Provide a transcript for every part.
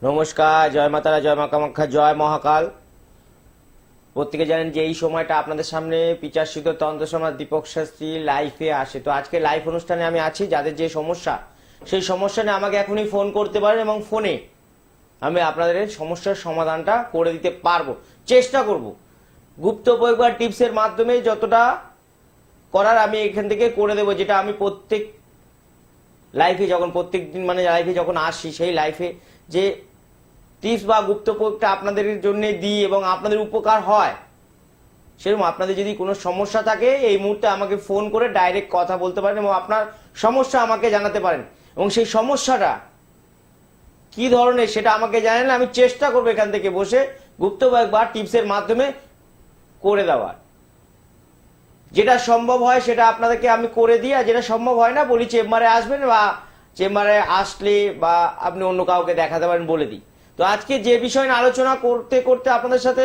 নমস্কার, জয় মাতারা, জয় মা কামাখ্যা, জয় মহাকাল। প্রত্যেকে জানেন যে এই সময়টা আপনাদের সামনে পিচারসিদ্ধ তন্ত্র সমাজ দীপক শাস্ত্রী লাইফে আসে। তো আজকে লাইভ অনুষ্ঠানে আমি আছি। যাদের যে সমস্যা, সেই সমস্যা নিয়ে আমাকে এখনই ফোন করতে পারেন এবং ফোনে আমি আপনাদের সমস্যার সমাধানটা করে দিতে পারবো, চেষ্টা করব। গুপ্ত প্রয়োগ বা টিপসের মাধ্যমে যতটা করার আমি এখান থেকে করে দেবো, যেটা আমি প্রত্যেক লাইফে যখন প্রত্যেক দিন মানে লাইফে যখন আসি, সেই লাইফে যে টিপস বা গুপ্ত প্রয়োগটা আপনাদের জন্য দিই এবং আপনাদের উপকার হয়, সেরকম আপনাদের যদি কোনো সমস্যা থাকে এই মুহূর্তে আমাকে ফোন করে ডাইরেক্ট কথা বলতে পারেন এবং আপনার সমস্যা আমাকে জানাতে পারেন এবং সেই সমস্যাটা কি ধরনের সেটা আমাকে জানেন, আমি চেষ্টা করবো এখান থেকে বসে গুপ্ত প্রয়োগ বা টিপসের মাধ্যমে করে দেওয়ার। যেটা সম্ভব হয় সেটা আপনাদেরকে আমি করে দিই, আর যেটা সম্ভব হয় না বলি চেম্বারে আসবেন, বা চেম্বারে আসলে বা আপনি অন্য কাউকে দেখাতে পারেন বলে দিই। তো আজকে যে বিষয় নিয়ে আলোচনা করতে করতে আপনাদের সাথে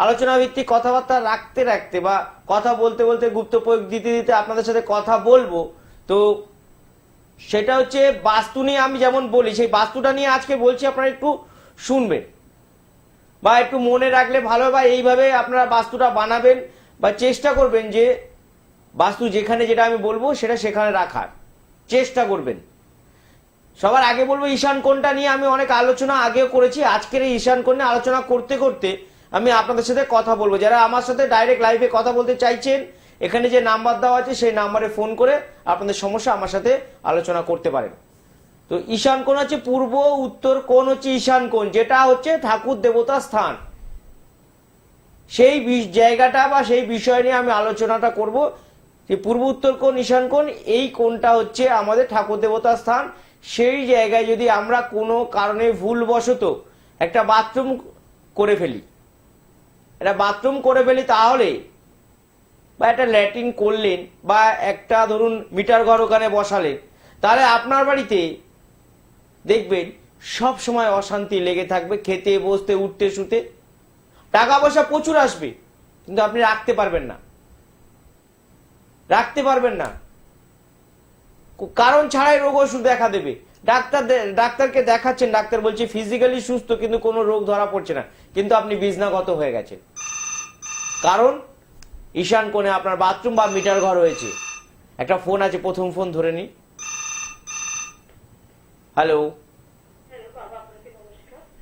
আলোচনা ভিত্তিক কথাবার্তা রাখতে রাখতে বা কথা বলতে বলতে গুপ্ত প্রয়োগ দিতে দিতে আপনাদের সাথে কথা বলবো, তো সেটা হচ্ছে বাস্তু নিয়ে। আমি যেমন বলি সেই বাস্তুটা নিয়ে আজকে বলছি, আপনারা একটু শুনবেন বা একটু মনে রাখলে ভালো, বা এইভাবে আপনারা বাস্তুটা বানাবেন বা চেষ্টা করবেন যে বাস্তু যেখানে যেটা আমি বলবো সেটা সেখানে রাখার চেষ্টা করবেন। সবার আগে বলবো ঈশান কোণটা নিয়ে আমি অনেক আলোচনা আগেও করেছি। আজকের এই ঈশান কোণ নিয়ে আলোচনা করতে করতে আমি আপনাদের সাথে কথা বলবো। যারা আমার সাথে ডাইরেক্ট লাইভে কথা বলতে চাইছেন, এখানে যে নাম্বার দেওয়া আছে সেই নাম্বারে ফোন করে আপনাদের সমস্যা আমার সাথে আলোচনা করতে পারেন। তো ঈশান কোণ হচ্ছে পূর্ব, উত্তর কোণ হচ্ছে ঈশান কোণ, যেটা হচ্ছে ঠাকুর দেবতার স্থান। সেই জায়গাটা বা সেই বিষয় নিয়ে আমি আলোচনাটা করব। যে পূর্ব, উত্তর কোণ, ঈশান কোণ, এই কোণটা হচ্ছে আমাদের ঠাকুর দেবতার স্থান। সেই জায়গায় যদি আমরা কোনো কারণে ভুলবশত একটা বাথরুম করে ফেলি, তাহলে বা একটা ল্যাট্রিন করলেন বা একটা ধরুন মিটার ঘর ওখানে বসালেন, তাহলে আপনার বাড়িতে দেখবেন সব সময় অশান্তি লেগে থাকবে। খেতে বসতে উঠতে শুতে টাকা পয়সা প্রচুর আসবে, কিন্তু আপনি রাখতে পারবেন না। কারণ ছাড়াই রোগ ওষুধ দেখা দেবে। ডাক্তারকে দেখাচ্ছেন, ডাক্তার বলছে ফিজিক্যালি সুস্থ, কিন্তু কোনো রোগ ধরা পড়ছে না, কিন্তু আপনি বিছনাগত হয়ে গেছেন। কারণ ঈশান কোণে আপনার বাথরুম বা মিটার ঘর হয়েছে। একটা ফোন আছে, প্রথম ফোন ধরে নি। হ্যালো,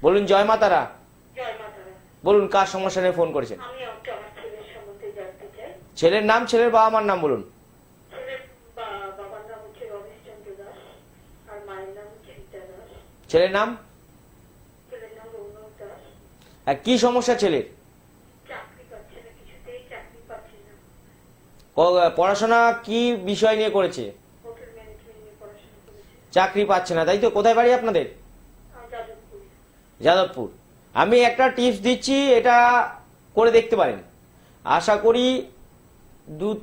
বলুন। জয় মাতারা। বলুন, কার সমস্যা নিয়ে ফোন করেছেন? ছেলের নাম, ছেলের বাবা মার নাম বলুন। ছেলের নাম? কি সমস্যা ছেলের? পড়াশোনা কি বিষয় নিয়ে করেছে? চাকরি পাচ্ছে না, তাই তো? কোথায় বাড়ি আপনাদের? যাদবপুর। আমি একটা টিপস দিচ্ছি, এটা করে দেখতে পারেন। আশা করি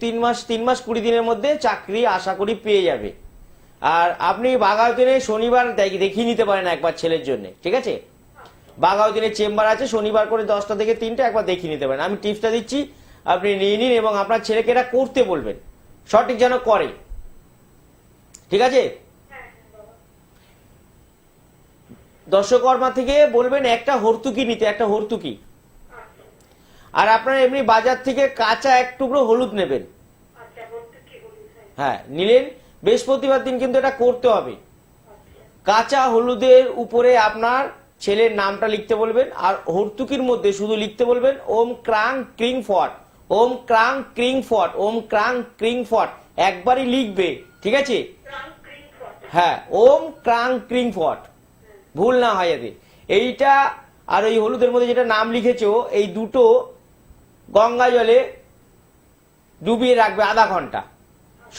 3 মাস 20 দিনের মধ্যে চাকরি আশা করি পেয়ে যাবে। আর আপনি বাঘাযতীনে শনিবার দেখিয়ে নিতে পারেন একবার ছেলের জন্য, ঠিক আছে? বাঘাযতীনে চেম্বার আছে, শনিবার করে 10টা থেকে 3টা একবার দেখিয়ে নিতে পারেন। আমি টিপসটা দিচ্ছি, আপনি নিয়ে নিন এবং আপনার ছেলেকে এটা করতে বলবেন, সঠিক যেন করে, ঠিক আছে? দর্শকর্মা থেকে বলবেন একটা হর্তুকি নিতে, একটা হর্তুকি। আর আপনার এমনি বাজার থেকে কাঁচা এক টুকরো হলুদ নেবেন। হ্যাঁ, নিলেন। বৃহস্পতিবার দিন কিন্তু এটা করতে হবে। কাঁচা হলুদের উপরে আপনার ছেলের নামটা লিখতে বলবেন, আর হর্তুকির মধ্যে শুধু লিখতে বলবেন ওম ক্রাং ক্রিং ফট, ওম ক্রাং ক্রিং ফট, ওম ক্রাং ক্রিং ফট। একবারই লিখবে, ঠিক আছে? হ্যাঁ, ওম ক্রাং ক্রিং ফট, ভুল না হয় যাতে। এইটা আর ওই হলুদের মধ্যে যেটা নাম লিখেছো, এই দুটো গঙ্গা জলে ডুবিয়ে রাখবে আধা ঘন্টা।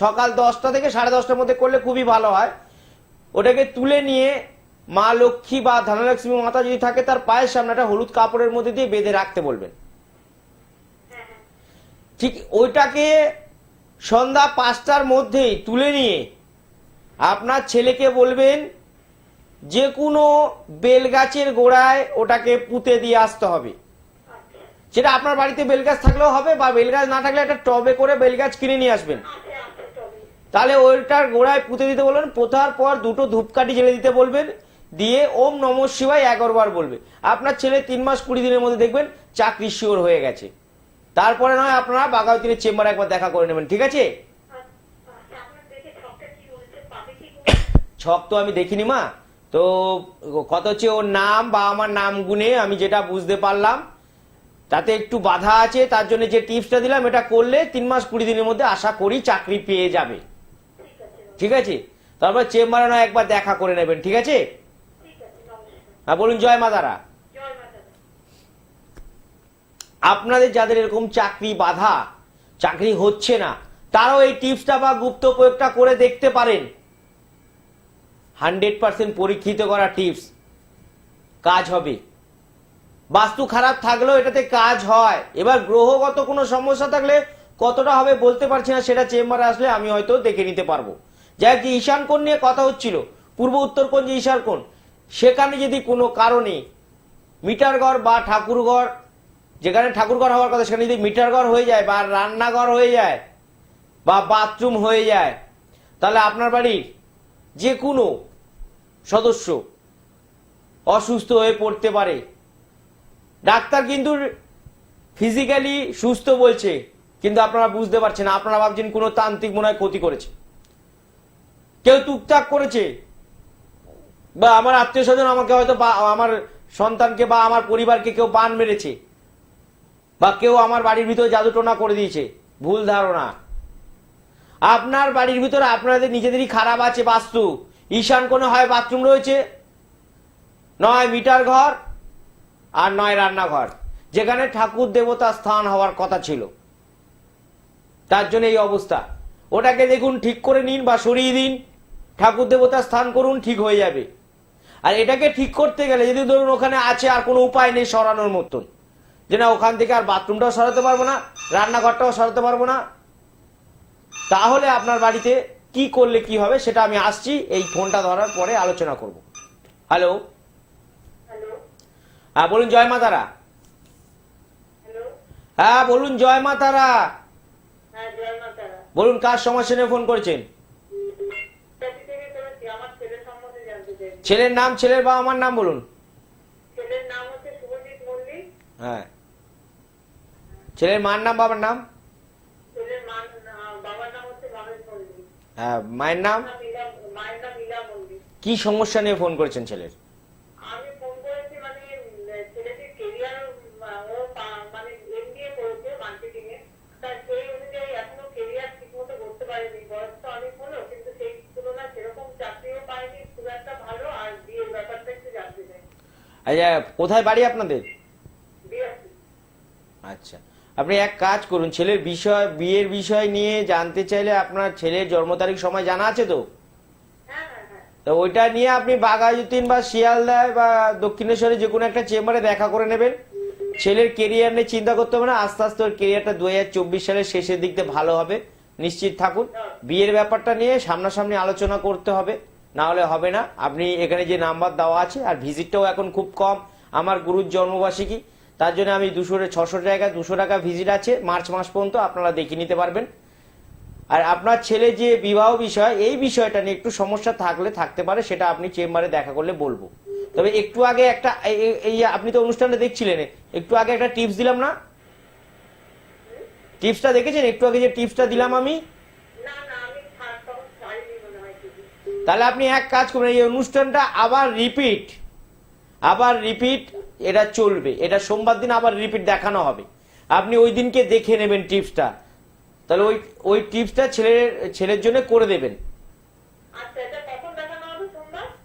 সকাল 10টা থেকে 10:30টার মধ্যে করলে খুবই ভালো হয়। ওটাকে তুলে নিয়ে মা লক্ষ্মী বা ধনলক্ষ্মী মাতা যদি থাকে তার পায়ের সামনে একটা হলুদ কাপড়ের মধ্যে দিয়ে বেঁধে রাখতে বলবেন। ঠিক ওইটাকে সন্ধ্যা 5টার মধ্যেই তুলে নিয়ে আপনার ছেলেকে বলবেন যে কোনো বেলগাছের গোড়ায় ওটাকে পুঁতে দিয়ে আসতে হবে। সেটা আপনার বাড়িতে বেলগাছ থাকলেও হবে, বা বেলগাছ না থাকলে একটা টবে করে বেলগাছ কিনে নিয়ে আসবেন। তাহলে ওইটার গোড়ায় পুঁতে দিতে বলবেন। পোঁতার পর 2টো ধূপকাঠি জ্বেলে দিতে বলবেন, দিয়ে ওম নমঃ শিবায় 11 বার বলবে। আপনার ছেলে 3 মাস 20 দিনের মধ্যে দেখবেন চাকরি শিওর হয়ে গেছে। তারপরে নয় আপনারা বাঘাযতীনের চেম্বারে একবার দেখা করে নেবেন, ঠিক আছে? ছক তো আমি দেখিনি মা, তো কথা হচ্ছে ওর নাম বা আমার নাম গুনে আমি যেটা বুঝতে পারলাম তাতে একটু বাধা আছে, তার জন্য যে টিপসটা দিলাম এটা করলে 3 মাস 20 দিনের মধ্যে আশা করি চাকরি পেয়ে যাবে, ঠিক আছে? তারপর চেম্বারে নয় একবার দেখা করে নেবেন, ঠিক আছে? হ্যাঁ বলুন। জয় মা তারা। আপনাদের যাদের এরকম চাকরি বাধা, চাকরি হচ্ছে না, তারাও এই টিপসটা বা গুপ্ত প্রয়োগটা করে দেখতে পারেন। 100% পরীক্ষিত করা টিপস, কাজ হবে। বাস্তু খারাপ থাকলেও এটাতে কাজ হয়। এবার গ্রহগত কোনো সমস্যা থাকলে কতটা হবে বলতে পারছি না, সেটা চেম্বারে আসলে আমি হয়তো দেখে নিতে পারবো। যাই হোক, যে ঈশান কোণ নিয়ে কথা হচ্ছিল, পূর্ব উত্তর কোণ যে ঈশান কোণ, সেখানে যদি কোনো কারণে মিটার ঘর বা ঠাকুর ঘর, যেখানে ঠাকুর ঘর হওয়ার কথা সেখানে যদি মিটার ঘর হয়ে যায় বা রান্নাঘর হয়ে যায় বা বাথরুম হয়ে যায়, তাহলে আপনার বাড়ির যে কোনো সদস্য অসুস্থ হয়ে পড়তে পারে। ডাক্তার কিন্তু ফিজিক্যালি সুস্থ বলছে, কিন্তু আপনারা বুঝতে পারছেন, আপনারা ভাবছেন কোনো তান্ত্রিক মনে হয় ক্ষতি করেছে, কেউ টুকটাক করেছে, বা আমার আত্মীয় স্বজন আমাকে হয়তো আমার সন্তানকে বা আমার পরিবারকে কেউ বান মেরেছে, বা কেউ আমার বাড়ির ভিতরে জাদু টোনা করে দিয়েছে। ভুল ধারণা। আপনার বাড়ির ভিতরে আপনাদের নিজেদেরই খারাপ আছে বাস্তু। ঈশান কোণে হয় বাথরুম রয়েছে, নয় মিটার ঘর, আর নয় রান্নাঘর, যেখানে ঠাকুর দেবতা স্থান হওয়ার কথা ছিল। তার জন্য এই অবস্থা। ওটাকে দেখুন ঠিক করে নিন বা সরিয়ে দিন, ঠাকুর দেবতা স্থান করুন, ঠিক হয়ে যাবে। আর এটাকে ঠিক করতে গেলে যদি ধরুন ওখানে আছে আর কোনো উপায় নেই সরানোর মতন, যে না ওখান থেকে আর বাথরুমটাও সরাতে পারবো না, রান্নাঘরটাও সরাতে পারবো না, তাহলে আপনার বাড়িতে কি করলে কি হবে সেটা আমি আসছি, এই ফোনটা ধরার পরে আলোচনা করব। হ্যালো, হ্যাঁ বলুন। জয় মা তারা। হ্যাঁ বলুন। জয় মা তারা। বলুন, কার সমস্যা নিয়ে ফোন করেছেন? ছেলের নাম, ছেলের বাবা মার নাম বলুন। হ্যাঁ, ছেলের মার নাম, বাবার নাম? হ্যাঁ, মায়ের নাম? কি সমস্যা নিয়ে ফোন করেছেন ছেলের? আচ্ছা, কোথায় বাড়ি আপনাদের? আচ্ছা, আপনি এক কাজ করুন, ছেলের বিষয়, বিয়ের বিষয় নিয়ে জানতে চাইলে আপনার ছেলের জন্ম তারিখ সময় জানা আছে তো? তো ওইটা নিয়ে আপনি বাঘাযতীন বা শিয়ালদায় বা দক্ষিণেশ্বরে যে কোনো একটা চেম্বারে দেখা করে নেবেন। ছেলের কেরিয়ার নিয়ে চিন্তা করতে হবে না, আস্তে আস্তে ওর কেরিয়ারটা 2024 সালের শেষের দিক দিয়ে ভালো হবে, নিশ্চিত থাকুন। বিয়ের ব্যাপারটা নিয়ে সামনাসামনি আলোচনা করতে হবে, না হলে হবে না। আপনি এখানে যে নাম্বার দেওয়া আছে, আর ভিজিটটাও এখন খুব কম, আমার গুরুর জন্মবার্ষিকী, তার জন্য আমি 200-600 জায়গায় 200 টাকা ভিজিট আছে মার্চ মাস পর্যন্ত, আপনারা দেখিয়ে নিতে পারবেন। আর আপনার ছেলে যে বিবাহ বিষয়, এই বিষয়টা নিয়ে একটু সমস্যা থাকলে থাকতে পারে, সেটা আপনি চেম্বারে দেখা করলে বলবো। তবে একটু আগে একটা এই আপনি তো অনুষ্ঠানটা দেখছিলেন, একটু আগে একটা টিপস দিলাম না? টিপসটা দেখেছেন একটু আগে যে টিপসটা দিলাম আমি? তাহলে আপনি এক কাজ করবেন, এই অনুষ্ঠানটা আবার রিপিট এটা চলবে, এটা সোমবার দিন আবার রিপিট দেখানো হবে, আপনি ওই দিনকে দেখে নেবেন টিপসটা, তাহলে ওই টিপসটা ছেলের জন্য করে দেবেন।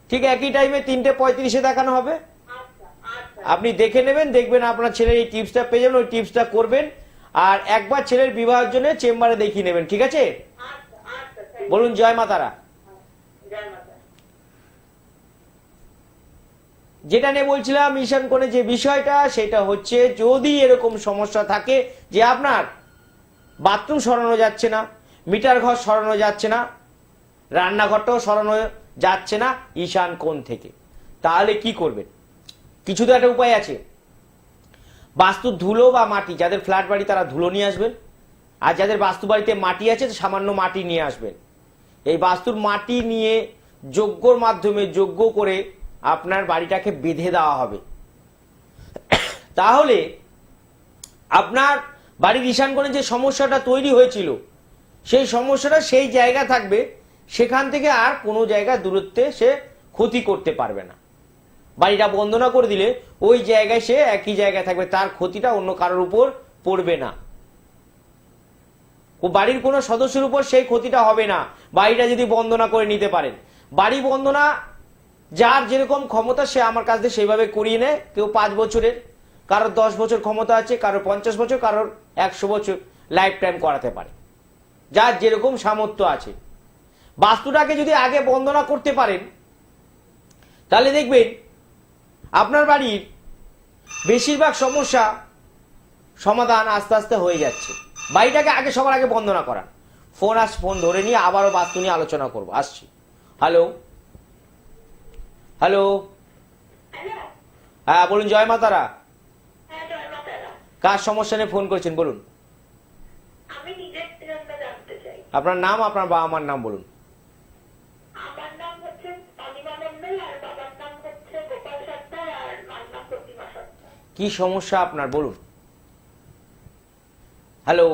ঠিক একই টাইমে 3:35 দেখানো হবে, আপনি দেখে নেবেন, দেখবেন আপনার ছেলের এই টিপসটা পেয়ে যাবেন, ওই টিপসটা করবেন। আর একবার ছেলের বিবাহের জন্য চেম্বারে দেখিয়ে নেবেন, ঠিক আছে? বলুন। জয় মা তারা। যেটা নিয়ে বলছিলাম ঈশান কোণে যে বিষয়টা, সেটা হচ্ছে যদি এরকম সমস্যা থাকে যে আপনার বাথরুম সরানো যাচ্ছে না, মিটার ঘর সরানো যাচ্ছে না, রান্নাঘরটাও সরানো যাচ্ছে না ঈশান কোণ থেকে, তাহলে কি করবেন? কিছু তো একটা উপায় আছে। বাস্তুর ধুলো বা মাটি, যাদের ফ্ল্যাট বাড়ি তারা ধুলো নিয়ে আসবেন, আর যাদের বাস্তু বাড়িতে মাটি আছে সামান্য মাটি নিয়ে আসবেন। এই বাস্তুর মাটি নিয়ে যজ্ঞর মাধ্যমে যজ্ঞ করে আপনার বাড়িটাকে বেঁধে দেওয়া হবে। তাহলে আপনার বাড়ির ঈশান কোণে যে সমস্যাটা তৈরি হয়েছিল সেই সমস্যাটা সেই জায়গা থাকবে, সেখান থেকে আর কোনো জায়গা দূরত্বে সে ক্ষতি করতে পারবে না। বাড়িটা বন্ধ না করে দিলে ওই জায়গায় সে একই জায়গায় থাকবে, তার ক্ষতিটা অন্য কারোর উপর পড়বে না, ও বাড়ির কোনো সদস্যের উপর সেই ক্ষতিটা হবে না। বাড়িটা যদি বন্ধ না করে নিতে পারেন, বাড়ি বন্ধ না যার যেরকম ক্ষমতা সে আমার কাছ থেকে সেইভাবে করিয়ে নেয়। কেউ 5 বছরের, কারোর 10 বছর ক্ষমতা আছে, কারোর 50 বছর, কারোর 100 বছর লাইফ টাইম করাতে পারে, যার যেরকম সামর্থ্য আছে। বাস্তুটাকে যদি আগে বন্ধ না করতে পারেন তাহলে দেখবেন আপনার বাড়ির বেশিরভাগ সমস্যা সমাধান আস্তে আস্তে হয়ে যাচ্ছে। বাড়িটাকে আগে সবার আগে বন্ধ না করা। ফোন ধরে নিয়ে আবারও বাস্তু নিয়ে আলোচনা করব, আসছি। হ্যালো হ্যালো, হ্যাঁ বলুন। জয় মাতারা। কার সমস্যা নিয়ে ফোন করেছেন বলুন? আমি নিজের জন্য জানতে চাই। আপনার নাম, আপনার বাবা মার নাম বলুন। আমার নাম হচ্ছে অনিমা মন্ডল, আর বাবার নাম হচ্ছে গোপাল সরকার, আর মার নাম প্রতিমা সরকার। কি সমস্যা আপনার বলুন? হ্যালো,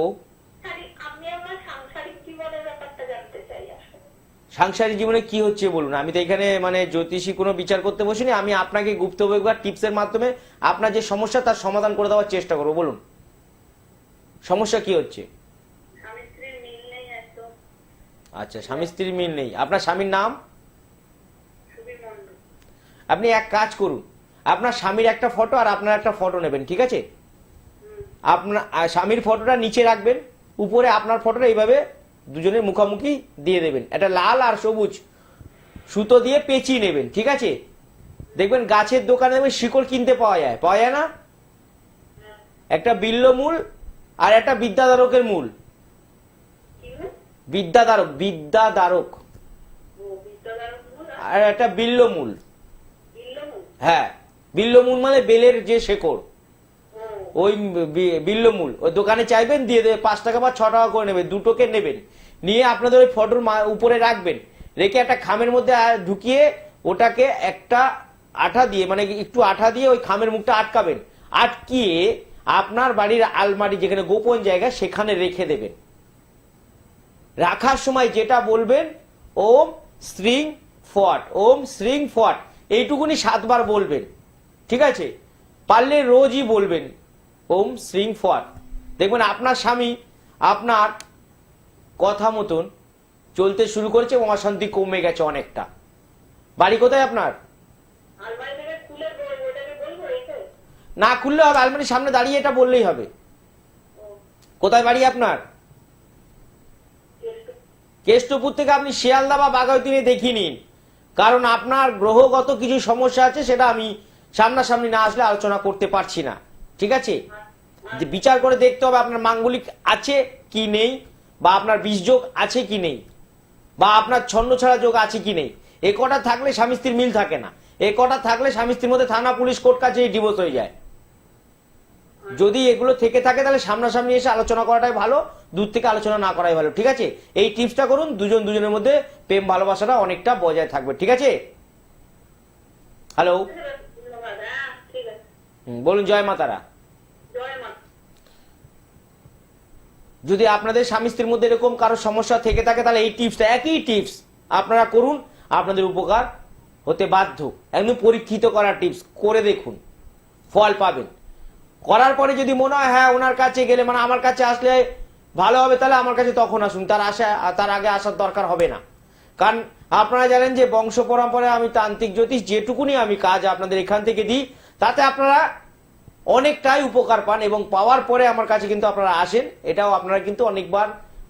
আমি আমার সাংসারিক জীবনের ব্যাপারটা জানতে চাই আসলে। সাংসারিক জীবনে কি হচ্ছে বলুন? আমি তো এখানে মানে জ্যোতিষী কোনো বিচার করতে বসিনি, আমি আপনাকে গুপ্তভাবে টিপসের মাধ্যমে আপনার যে সমস্যা তার সমাধান করে দেওয়ার চেষ্টা করবো। বলুন সমস্যা কি হচ্ছে? স্বামী স্ত্রীর মিল নেই একদম। আচ্ছা, স্বামী স্ত্রীর মিল নেই। আপনার স্বামীর নাম? সুবীর মন্ডল। আপনি এক কাজ করুন, আপনার স্বামীর একটা ফটো আর আপনার একটা ফটো নেবেন, ঠিক আছে? আপনার স্বামীর ফটোটা নিচে রাখবেন, উপরে আপনার ফটোটা এইভাবে দুজনের মুখোমুখি দিয়ে দেবেন। একটা লাল আর সবুজ সুতো দিয়ে পেঁচিয়ে নেবেন, ঠিক আছে? দেখবেন গাছের দোকানে দেখবেন শিকড় কিনতে পাওয়া যায় না? একটা বিল্লমূল আর একটা বিদ্যাধারকের মূল। বিদ্যাধারক আর একটা বিল্লমূল। হ্যাঁ, বিল্লমূল মানে বেলের যে শেকড়, ওই বিল্লমূল ওই দোকানে চাইবেন, দিয়ে দেবে। 5 টাকা বা 6 টাকা করে নেবেন, দুটোকে নেবেন, নিয়ে আপনাদের ওই ফটোর উপরে রাখবেন। রেখে একটা খামের মধ্যে ঢুকিয়ে ওটাকে একটা আঠা দিয়ে, মানে একটু আঠা দিয়ে ওই খামের মুখটা আটকাবেন। আটকিয়ে আপনার বাড়ির আলমারি যেখানে গোপন জায়গা সেখানে রেখে দেবেন। রাখার সময় যেটা বলবেন, ওম শ্রীং ফট, ওম শ্রীং ফট, এইটুকুনি 7 বার বলবেন, ঠিক আছে? পারলে রোজই বলবেন ওম শ্রীং ফট। দেখবেন আপনার স্বামী আপনার কথা মতন চলতে শুরু করেছে এবং অশান্তি কমে গেছে অনেকটা। বাড়ি কোথায় আপনার? না খুললে হবে, আলমারির সামনে দাঁড়িয়ে এটা বললেই হবে। কোথায় বাড়ি আপনার? কেষ্টপুর থেকে আপনি শিয়ালদা বা বাগাইতি নিয়ে দেখিয়ে নিন, কারণ আপনার গ্রহগত কিছু সমস্যা আছে, সেটা আমি সামনাসামনি না আসলে আলোচনা করতে পারছি না, ঠিক আছে? যে বিচার করে দেখতে হবে আপনার মাঙ্গলিক আছে কি নেই, বা আপনার বীজযোগ আছে কি নেই, বা আপনার ছন্ন ছাড়া যোগ আছে কি নেই। এ কটা থাকলে স্বামী স্ত্রীর মিল থাকে না, এ কটা থাকলে স্বামী স্ত্রীর মধ্যে থানা পুলিশ কোর্ট কাছে ডিভোর্স হয়ে যায়। যদি এগুলো থেকে থাকে তাহলে সামনাসামনি এসে আলোচনা করাটাই ভালো, দূর থেকে আলোচনা না করাই ভালো, ঠিক আছে? এই টিপসটা করুন, দুজনের মধ্যে প্রেম ভালোবাসাটা অনেকটা বজায় থাকবে, ঠিক আছে? হ্যালো, বলুন। জয় মাতারা। যদি আপনাদের স্বামী স্ত্রীর মধ্যে এরকম কারো সমস্যা থেকে থাকে তাহলে এই টিপসটা, একই টিপস আপনারা করুন, আপনাদের উপকার হতে বাধ্য। একদম পরীক্ষিত করা টিপস, করে দেখুন, ফল পাবেন। করার পরে যদি মনে হয় হ্যাঁ ওনার কাছে গেলে, মানে আমার কাছে আসলে ভালো হবে, তাহলে আমার কাছে তখন আসুন, তার আগে আসার দরকার হবে না। কারণ আপনারা জানেন যে বংশ পরম্পরায় আমি তান্ত্রিক জ্যোতিষ যেটুকুনি আমি কাজ আপনাদের এখান থেকে দিই, তাতে আপনারা অনেকটাই উপকার পান, এবং পাওয়ার পরে আমার কাছে কিন্তু আপনারা আসেন। এটাও আপনারা কিন্তু অনেকবার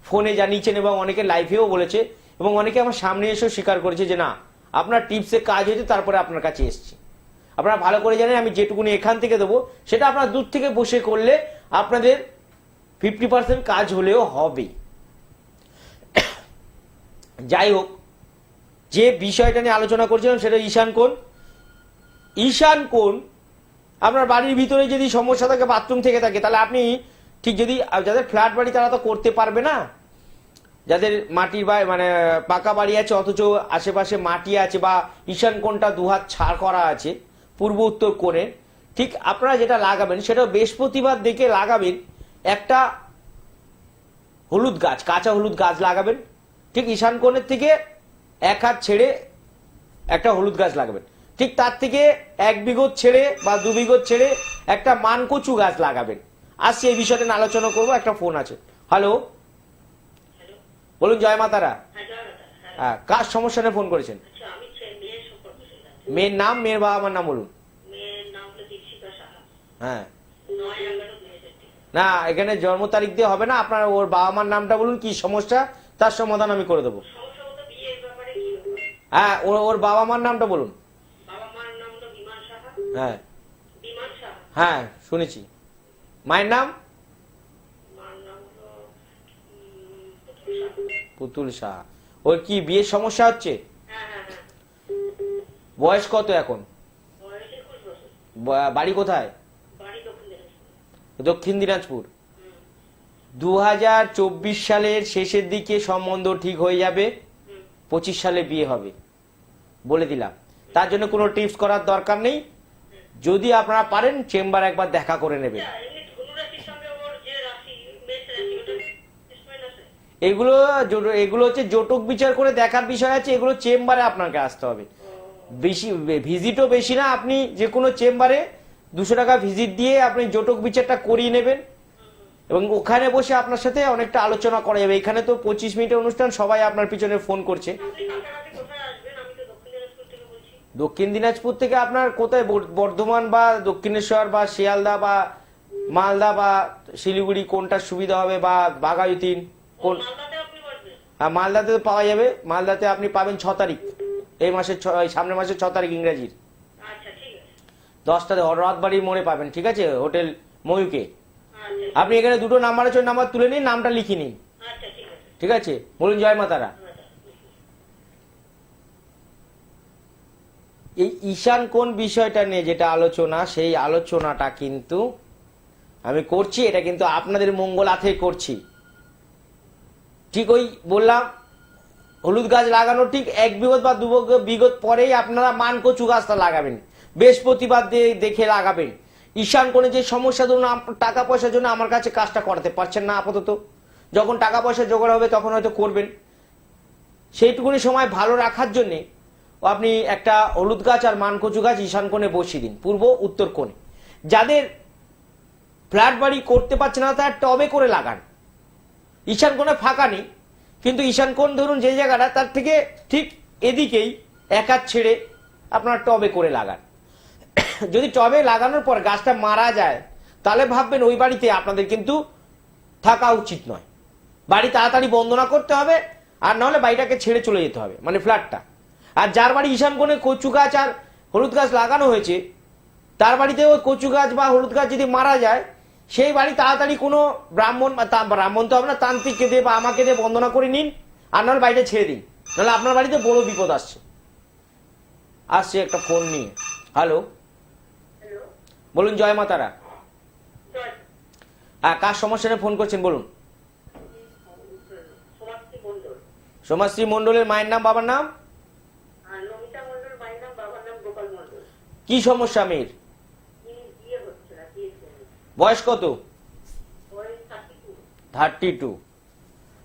ফোনে জানিয়েছেন এবং অনেকে লাইভেও বলেছে, এবং অনেকে আমার সামনে এসেও স্বীকার করেছে যে না আপনার টিপসে কাজ হয়েছে, তারপরে আপনার কাছে এসেছি। আপনারা ভালো করে জানেন আমি যেটুকুনি এখান থেকে দেবো সেটা আপনারা দূর থেকে বসে করলে আপনাদের 50% কাজ হলেও হবে। যাই হোক, যে বিষয়টা নিয়ে আলোচনা করছিলাম সেটা ঈশান কোণ। ঈশান কোণ আপনার বাড়ির ভিতরে যদি সমস্যা থাকে, বাথরুম থেকে থাকে, তাহলে আপনি ঠিক, যদি যাদের ফ্ল্যাট বাড়ি তারা তো করতে পারবে না, যাদের মাটির বাড়ি মানে পাকা বাড়ি আছে অথচ আশেপাশে মাটি আছে বা ঈশান কোণটা দুহাত ছাড় করা আছে পূর্ব উত্তর কোণে, ঠিক আপনারা যেটা লাগাবেন সেটা বৃহস্পতিবার দেখে লাগাবেন। একটা হলুদ গাছ, কাঁচা হলুদ গাছ লাগাবেন, ঠিক ঈশান কোণের থেকে এক হাত ছেড়ে একটা হলুদ গাছ লাগাবেন। ঠিক তার থেকে 1 বিঘত ছেড়ে বা 2 বিঘত ছেড়ে একটা মানকচু গাছ লাগাবেন। আসছি এই বিষয়টা নিয়ে আলোচনা করবো। একটা ফোন আছে। হ্যালো, হ্যালো, বলুন। জয় মাতারা। হ্যাঁ জয়মাতা। হ্যাঁ, হ্যাঁ, কার সমস্যা নিয়ে ফোন করেছেন? আচ্ছা আমি মেয়ের সম্পর্কে জানতে। মেয়ের নাম, মেয়ের বাবা মার নাম বলুন। মেয়ের নাম হলো দীপশিকা সাহা, হ্যাঁ, 9/11/2003। না এখানে জন্ম তারিখ দিয়ে হবে না, আপনার ওর বাবা মার নামটা বলুন, কি সমস্যা তার সমাধান আমি করে দেবো। সমস্যা বলতে বিয়ের ব্যাপারে কি হবে? হ্যাঁ, ওর বাবা মার নামটা বলুন। বাবা মার নাম হলো বিমান সাহা। হ্যাঁ বিমান সাহা। হ্যাঁ শুনেছি। মায়ের নাম? মার নাম হলো পুতুল সাহা। পুতুল সাহা। ওর কি বিয়ের সমস্যা হচ্ছে? হ্যাঁ হ্যাঁ হ্যাঁ। বয়স কত এখন? বয়স 21 বছর। বাড়ি কোথায়? বাড়ি দক্ষিণ দিনাজপুর। দক্ষিণ দিনাজপুর। 2024 সালের শেষের দিকে সম্বন্ধ ঠিক হয়ে যাবে, 25 সালে বিয়ে হবে বলে দিলাম। তার জন্য কোনো টিপস করার দরকার নেই। যদি আপনারা পারেন চেম্বার একবার দেখা করে নেবেন। আচ্ছা, এমনি ধনু রাশির সঙ্গে ওর যে রাশি মেষ রাশি ওটা টেস্টমেন্ট আছে? এগুলো হচ্ছে জটক বিচার করে দেখার বিষয় আছে। এগুলো চেম্বারে আপনাকে আসতে হবে। বেশি ভিজিটও বেশি না, আপনি যে কোনো চেম্বারে 200 টাকা ভিজিট দিয়ে আপনি জটক বিচারটা করিয়ে নেবেন এবং ওখানে বসে আপনার সাথে অনেকটা আলোচনা করা যাবে। এখানে তো 25 মিনিটের অনুষ্ঠান, সবাই আপনার পিছনে ফোন করছে। আপনি কাছাকাছি কোথায় আসবেন? আমি তো দক্ষিণ দিনাজপুর থেকে বলছি। দক্ষিণ দিনাজপুর থেকে আপনার কোথায়, বর্ধমান বা দক্ষিণেশ্বর বা শিয়ালদা বা মালদা বা শিলিগুড়ি কোনটা সুবিধা হবে, বা বাঘাযতীন কোন? মালদাতে আপনি বসবেন? হ্যাঁ, মালদাতে তো পাওয়া যাবে। মালদাতে আপনি পাবেন 6 তারিখ, এই মাসের সামনের মাসের 6 তারিখ ইংরেজির। আচ্ছা ঠিক আছে। 10টাতে রথবাড়ির মোড়ে পাবেন, ঠিক আছে, হোটেল ময়ূকে। আচ্ছা আপনি এখানে দুটো নাম্বার আছে, ওই নাম্বার তুলে নিন, নামটা লিখে নিন, আচ্ছা ঠিক আছে। ঠিক আছে। বলুন জয় মাতারা। আচ্ছা। এই ঈশান কোন বিষয়টা নিয়ে যেটা আলোচনা, সেই আলোচনাটা কিন্তু আমি করছি, এটা কিন্তু আপনাদের মঙ্গলার্থে করছি। ঠিক ওই বললাম হলুদ গাছ লাগানো ঠিক 1 বিঘত বা 2 বিঘত পরেই আপনারা মানকচু গাছটা লাগাবেন। বৃহস্পতিবার দেখে লাগাবেন। ঈশান কোণে যে সমস্যা, ধরুন টাকা পয়সার জন্য আমার কাছে কাজটা করাতে পারছেন না আপাতত, যখন টাকা পয়সা জোগাড় হবে তখন হয়তো করবেন। সেইটুকুনি সময় ভালো রাখার জন্যে আপনি একটা হলুদ গাছ আর মানকচু গাছ ঈশান কোণে বসিয়ে দিন, পূর্ব উত্তর কোণে। যাদের ফ্ল্যাট বাড়ি করতে পারছে না তার টবে করে লাগান। ঈশান কোণে ফাঁকা নেই, কিন্তু ঈশান কোণ ধরুন যে জায়গাটা তার থেকে ঠিক এদিকেই এক হাত ছেড়ে আপনার টবে করে লাগান। যদি টবে লাগানোর পর গাছটা মারা যায় তাহলে ভাববেন ওই বাড়িতে আপনাদের কিন্তু থাকা উচিত নয়। বাড়ি তাড়াতাড়ি বন্দনা করতে হবে, আর নাহলে বাড়িটাকে ছেড়ে চলে যেতে হবে, মানে ফ্ল্যাটটা। আর যার বাড়ি ঈশান কোণে কচু গাছ আর হলুদ গাছ লাগানো হয়েছে, তার বাড়িতে ওই কচু গাছ বা হলুদ গাছ যদি মারা যায়, সেই বাড়ি তাড়াতাড়ি কোনো ব্রাহ্মণ তো আপনার তান্ত্রিককে দিয়ে বা আমাকে দিয়ে বন্দনা করে নিন, আর নাহলে বাড়িটা ছেড়ে দিন, নাহলে আপনার বাড়িতে বড় বিপদ আসছে একটা ফোন নিয়ে। হ্যালো, হ্যালো, বলুন জয় মাতারা। জয়। কার সমস্যা নিয়ে ফোন করছেন বলুন। সমাপ্তি মণ্ডল। সোমাশ্রী মণ্ডলের মায়ের নাম, বাবার নাম? আর নমিতা মণ্ডল মায়ের নাম, বাবার নাম গোপাল মণ্ডল। কি সমস্যা মেয়ের? বিয়ে হচ্ছে না, বিয়ে করবে। বয়স কত? বয়স 32। 32।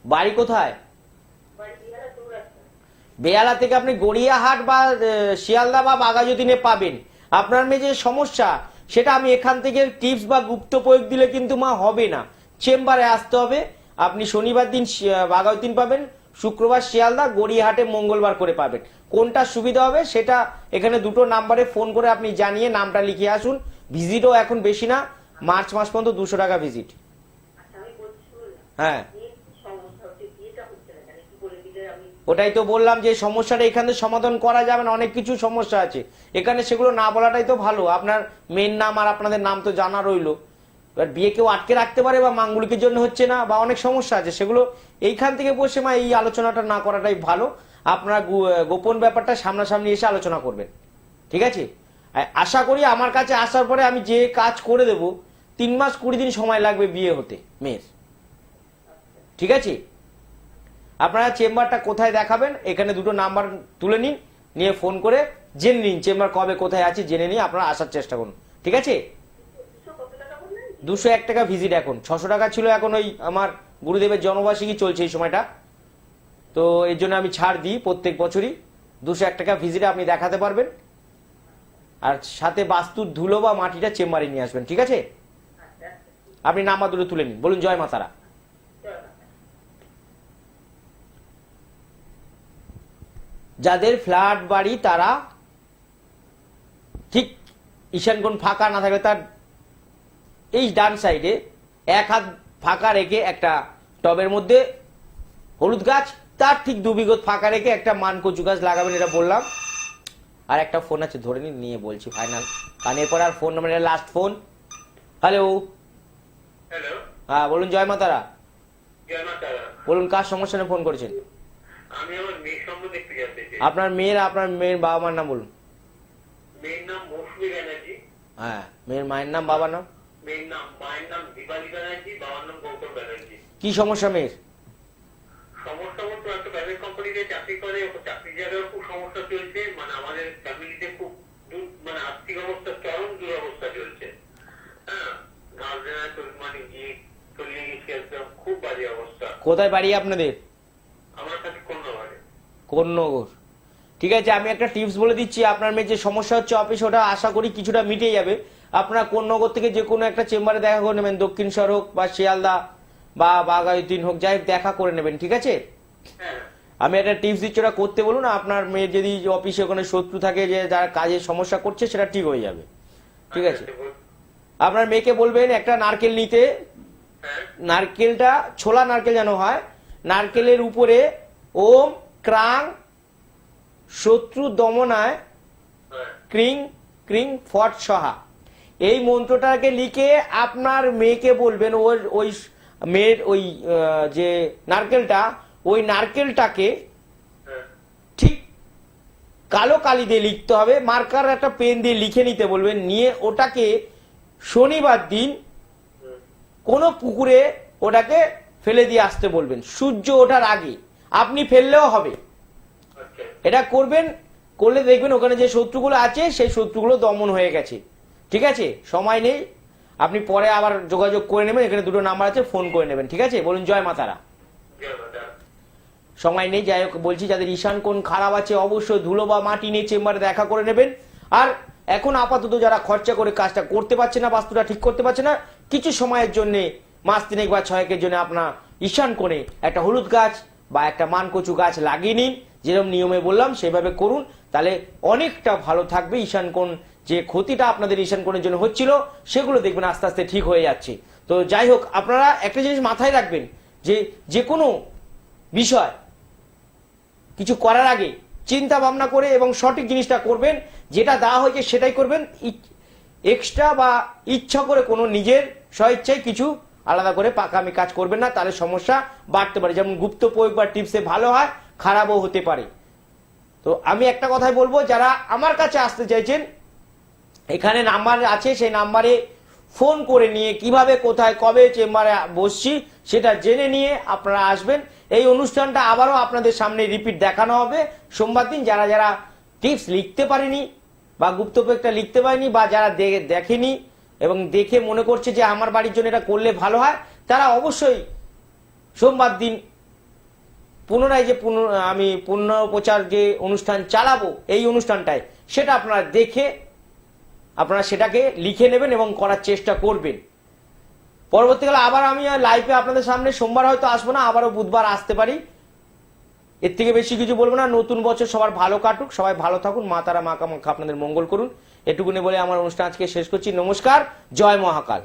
বাড়ি কোথায়? বাড়ি বিহারা চৌরাস্তা। বেহালা থেকে আপনি গড়িয়াহাট বা শিয়ালদা বা বাঘাযতীনে পাবেন। আপনার মেয়ে যে সমস্যা সেটা আমি এখান থেকে টিপস বা গুপ্ত প্রয়োগ দিলে কিন্তু মা হবে না, চেম্বারে আসতে হবে। আপনি শনিবার দিন বাঘাযতীন পাবেন, শুক্রবার শিয়ালদা, গড়িয়াহাটে মঙ্গলবার করে পাবেন। কোনটা সুবিধা হবে সেটা এখানে দুটো নাম্বারে ফোন করে আপনি জানিয়ে নামটা লিখে আসুন। ভিজিটও এখন বেশি না, মার্চ মাস পর্যন্ত 200 টাকা ভিজিট। আচ্ছা আমি বলছি শুনুন না। হ্যাঁ, মেয়ের কি সমস্যা হচ্ছে? বিয়েটা হচ্ছে না কেন? কি বলে দিলে আমি। ওটাই তো বললাম যে সমস্যাটা এখানে সমাধান করা যাবে না, অনেক কিছু সমস্যা আছে এখানে, সেগুলো না বলাটাই তো ভালো। আপনার মেয়ের নাম আর আপনাদের নাম তো জানা রইলো। এবার বিয়ে কেউ আটকে রাখতে পারে, বা মাঙ্গলিকের জন্য হচ্ছে না, বা অনেক সমস্যা আছে, সেগুলো এইখান থেকে বসে মা এই আলোচনাটা না করাটাই ভালো। আপনারা গোপন ব্যাপারটা সামনাসামনি এসে আলোচনা করবেন, ঠিক আছে। আশা করি আমার কাছে আসার পরে আমি যে কাজ করে দেব, 3 মাস 20 দিন সময় লাগবে বিয়ে হতে মেয়ের, ঠিক আছে। আপনারা চেম্বারটা কোথায় দেখাবেন এখানে দুটো নাম্বার তুলে নিন, নিয়ে ফোন করে জেনে নিন চেম্বার কবে কোথায় আছে, জেনে নিয়ে আপনারা আসার চেষ্টা করুন, ঠিক আছে? 201 টাকা ভিজিট, এখন 600 টাকা ছিল, এখন ওই আমার গুরুদেবের জন্মবার্ষিকী চলছে এই সময়টা, তো এর জন্য আমি ছাড় দিই প্রত্যেক বছরই। 201 টাকা ভিজিটে আপনি দেখাতে পারবেন, আর সাথে বাস্তুর ধুলো বা মাটিটা চেম্বারে নিয়ে আসবেন, ঠিক আছে? আপনি নাম্বার দুটো তুলে নিন, বলুন জয় মাতারা। যাদের ফ্ল্যাট বাড়ি তারা ঠিক ঈশানকোণ ফাঁকা না থাকলে তার এই ডান সাইডে এক হাত ফাঁকা রেখে একটা টবের মধ্যে হলুদ গাছ, তার ঠিক 2 বিঘত ফাঁকা রেখে একটা মান কচু গাছ লাগাবেন, এটা বললাম। আর একটা ফোন আছে, ধরে নিন, নিয়ে বলছি ফাইনাল, কারণ এরপর আর phone number last phone. Hello, hello, হ্যাঁ বলুন জয় মাতারা। জয় মা তারা। বলুন কার সমস্যা নিয়ে ফোন করেছেন? আমি আমার মেয়ের সম্বন্ধে একটু জানতে চাই। আপনার মেয়ের বাবা মার নাম বলুন। মেয়ের নাম মৌসুমী ব্যানার্জি। হ্যাঁ, মেয়ের মায়ের নাম, বাবার নাম? মায়ের নাম দীপালি ব্যানার্জি, বাবার নাম গৌতম ব্যানার্জি। কি সমস্যা মেয়ের? সমস্যা বলতে একটা প্রাইভেট কোম্পানিতে চাকরি করে, চাকরি জায়গায় খুব সমস্যা চলছে, মানে আমাদের ফ্যামিলিতে খুব মানে আর্থিক অবস্থা চরম দুরবস্থা চলছে। হ্যাঁ, গার্জেন মানে গিয়ে চলে গেছি, একদম খুব বাজে অবস্থা। কোথায় বাড়ি আপনাদের? আমার কাছে কন্যাবাড়ি। কোন্নগর, ঠিক আছে। আমি একটা টিপস বলে দিচ্ছি, আপনার মেয়ের যে সমস্যা হচ্ছে অফিস, ওটা আশা করি কিছুটা মিটে যাবে। আপনারা কোন্নগর থেকে যে কোনো একটা চেম্বারে দেখা করে নেবেন, দক্ষিণেশ্বর হোক বা শিয়ালদা বা বাঘাযতীন হোক, যাই দেখা করে নেবেন, ঠিক আছে? হ্যাঁ, আমি একটা টিপস দিচ্ছি, ওটা করতে বলুন। আপনার মেয়ের যদি অফিসে কোনো শত্রু থাকে যে যার কাজের সমস্যা করছে, সেটা ঠিক হয়ে যাবে, ঠিক আছে? আপনার মেয়েকে বলবেন একটা নারকেল নিতে, হ্যাঁ, নারকেলটা ছোলা নারকেল যেন হয়, নারকেলের উপরে ওম ক্রাং শত্রু দমনায় হ্যাঁ, ক্রিং ক্রিং ফট সহা, এই মন্ত্রটাকে লিখে আপনার মেয়েকে বলবেন। ওর ওই মেয়ের ওই যে নারকেলটা, ওই নারকেলটাকে হ্যাঁ, ঠিক কালো কালি দিয়ে লিখতে হবে, মার্কার একটা পেন দিয়ে লিখে নিতে বলবেন, নিয়ে ওটাকে শনিবার দিন হুম, কোনো পুকুরে ওটাকে ফেলে দিয়ে আসতে বলবেন, সূর্য ওঠার আগে। আপনি ফেললেও হবে, আচ্ছা, এটা করবেন। করলে দেখবেন ওখানে যে শত্রুগুলো আছে সেই শত্রুগুলো দমন হয়ে গেছে, ঠিক আছে? সময় নেই, আপনি পরে আবার যোগাযোগ করে নেবেন, এখানে দুটো নাম্বার আছে, ফোন করে নেবেন, ঠিক আছে? বলুন জয় মাতারা। জয় মা তারা। সময় নেই, যাই হোক বলছি, যাদের ঈশান কোণ খারাপ আছে অবশ্যই ধুলো বা মাটি নিয়ে চেম্বারে দেখা করে নেবেন। আর এখন আপাতত যারা খরচা করে কাজটা করতে পারছে না, বাস্তুটা ঠিক করতে পারছে না, কিছু সময়ের জন্য, মাস 3 বা 6 জন্য আপনার ঈশান কোণে একটা হলুদ গাছ বা একটা মানকচু গাছ লাগিয়ে নিন, যেরকম নিয়মে বললাম সেভাবে করুন, তাহলে অনেকটা ভালো থাকবে। ঈশান কোণ যে ক্ষতিটা আপনাদের ঈশান কোণের জন্য হচ্ছিল, সেগুলো দেখবেন আস্তে আস্তে ঠিক হয়ে যাচ্ছে। তো যাই হোক, আপনারা একটা জিনিস মাথায় রাখবেন, যে কোনো বিষয় কিছু করার আগে চিন্তা ভাবনা করে এবং সঠিক জিনিসটা করবেন, যেটা দেওয়া হয়েছে সেটাই করবেন। এক্সট্রা বা ইচ্ছা করে কোনো নিজের স্বইচ্ছায় কিছু আলাদা করে পাকামি কাজ করবেন না, তাহলে সমস্যা বাড়তে পারে। যেমন গুপ্ত প্রয়োগ বা টিপসে ভালো হয়, খারাপও হতে পারে। তো আমি একটা কথাই বলবো, যারা আমার কাছে আসতে চাইছেন, এখানে নাম্বার আছে, সেই নাম্বারে ফোন করে নিয়ে কিভাবে কোথায় কবে চেম্বারে বসছি সেটা জেনে নিয়ে আপনারা আসবেন। এই অনুষ্ঠানটা আবারও আপনাদের সামনে রিপিট দেখানো হবে সোমবার দিন। যারা যারা টিপস লিখতে পারেনি বা গুপ্তপ্রয়োগটা লিখতে পারেনি, বা যারা দেখেনি এবং দেখে মনে করছে যে আমার বাড়ির জন্য এটা করলে ভালো হয়, তারা অবশ্যই সোমবার দিন পুনরায় যে আমি পুনঃপ্রচার যে অনুষ্ঠান চালাবো এই অনুষ্ঠানটায়, সেটা আপনারা দেখে আপনারা সেটাকে লিখে নেবেন এবং করার চেষ্টা করবেন। পরবর্তীকালে আবার আমি লাইভে আপনাদের সামনে সোমবার হয়তো আসবো না, আবারও বুধবার আসতে পারি। এর থেকে বেশি কিছু বলবো না। নতুন বছর সবার ভালো কাটুক, সবাই ভালো থাকুন, মা তারা মা কামাখ্যা আপনাদের মঙ্গল করুন, এটুকুনি বলে আমার অনুষ্ঠান আজকে শেষ করছি। নমস্কার, জয় মহাকাল।